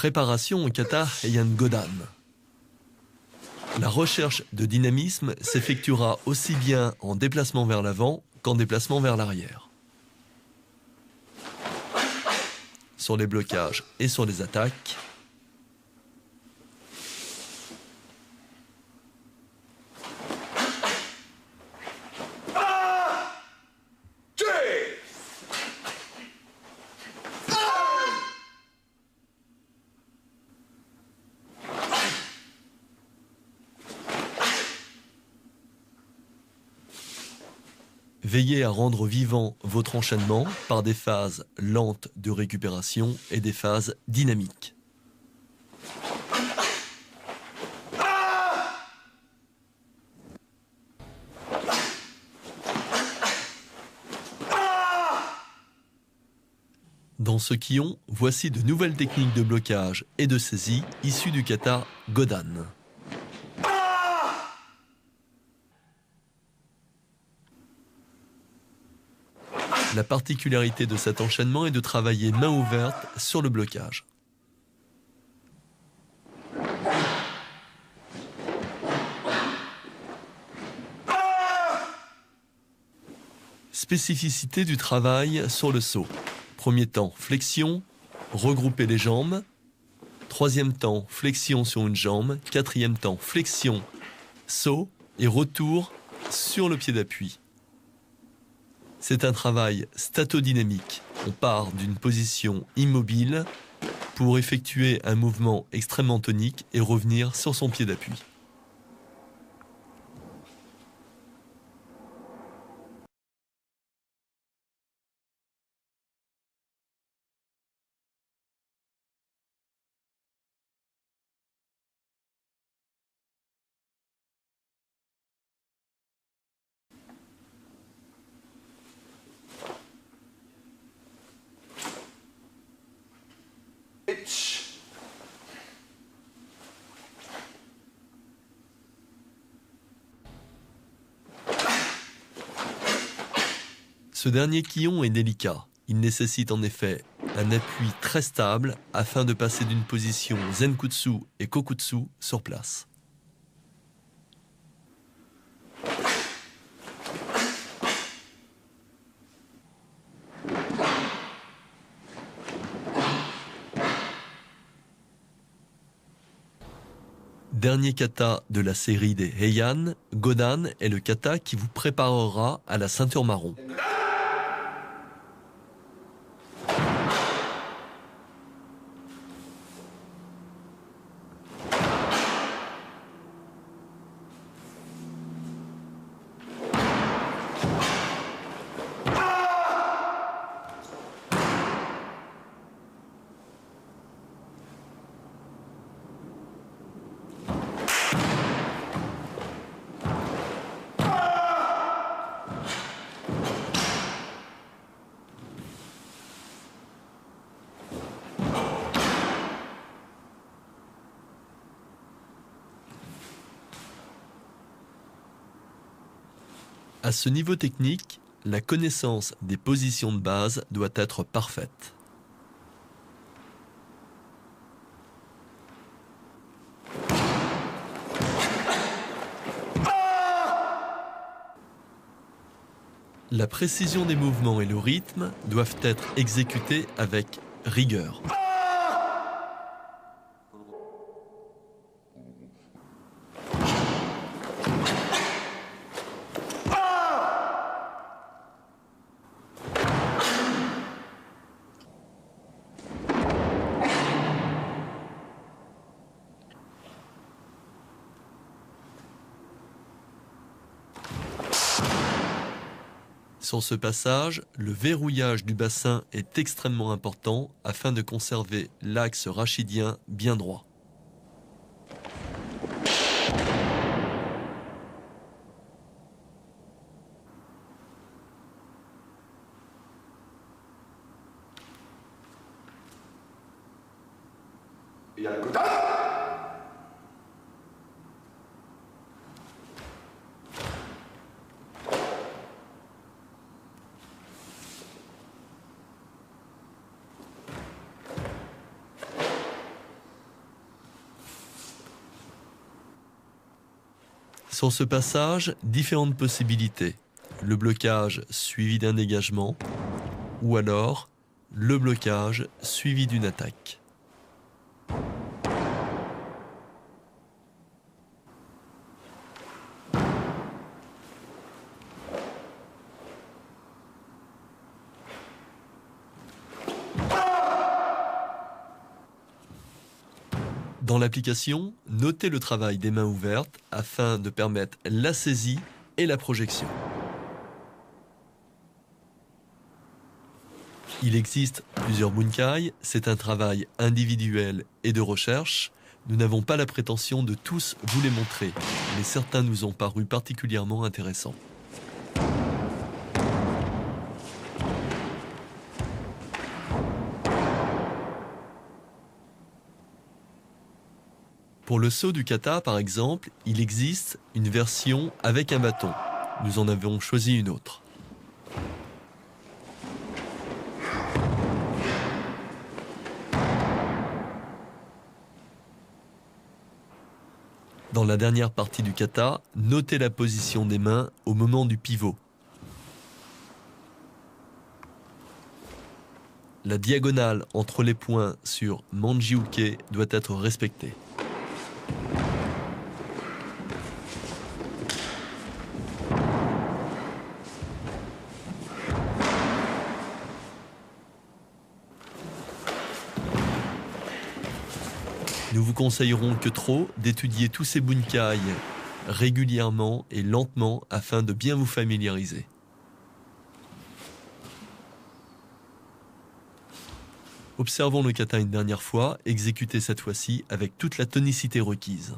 Préparation au kata Heian Godan. La recherche de dynamisme s'effectuera aussi bien en déplacement vers l'avant qu'en déplacement vers l'arrière. Sur les blocages et sur les attaques, veillez à rendre vivant votre enchaînement par des phases lentes de récupération et des phases dynamiques. Dans ce kion, voici de nouvelles techniques de blocage et de saisie issues du kata Godan. La particularité de cet enchaînement est de travailler main ouverte sur le blocage. Spécificité du travail sur le saut. Premier temps, flexion, regrouper les jambes. Troisième temps, flexion sur une jambe. Quatrième temps, flexion, saut et retour sur le pied d'appui. C'est un travail statodynamique. On part d'une position immobile pour effectuer un mouvement extrêmement tonique et revenir sur son pied d'appui. Ce dernier kion est délicat. Il nécessite en effet un appui très stable afin de passer d'une position Zenkutsu et Kokutsu sur place. Dernier kata de la série des Heian, Godan est le kata qui vous préparera à la ceinture marron. À ce niveau technique, la connaissance des positions de base doit être parfaite. La précision des mouvements et le rythme doivent être exécutés avec rigueur. Sur ce passage, le verrouillage du bassin est extrêmement important afin de conserver l'axe rachidien bien droit. Sur ce passage, différentes possibilités. Le blocage suivi d'un dégagement ou alors le blocage suivi d'une attaque. Dans l'application, notez le travail des mains ouvertes afin de permettre la saisie et la projection. Il existe plusieurs bunkai, c'est un travail individuel et de recherche. Nous n'avons pas la prétention de tous vous les montrer, mais certains nous ont paru particulièrement intéressants. Pour le saut du kata, par exemple, il existe une version avec un bâton. Nous en avons choisi une autre. Dans la dernière partie du kata, notez la position des mains au moment du pivot. La diagonale entre les points sur Manji-uke doit être respectée. Nous vous conseillerons que trop d'étudier tous ces bunkai régulièrement et lentement afin de bien vous familiariser. Observons le kata une dernière fois, exécuté cette fois-ci avec toute la tonicité requise.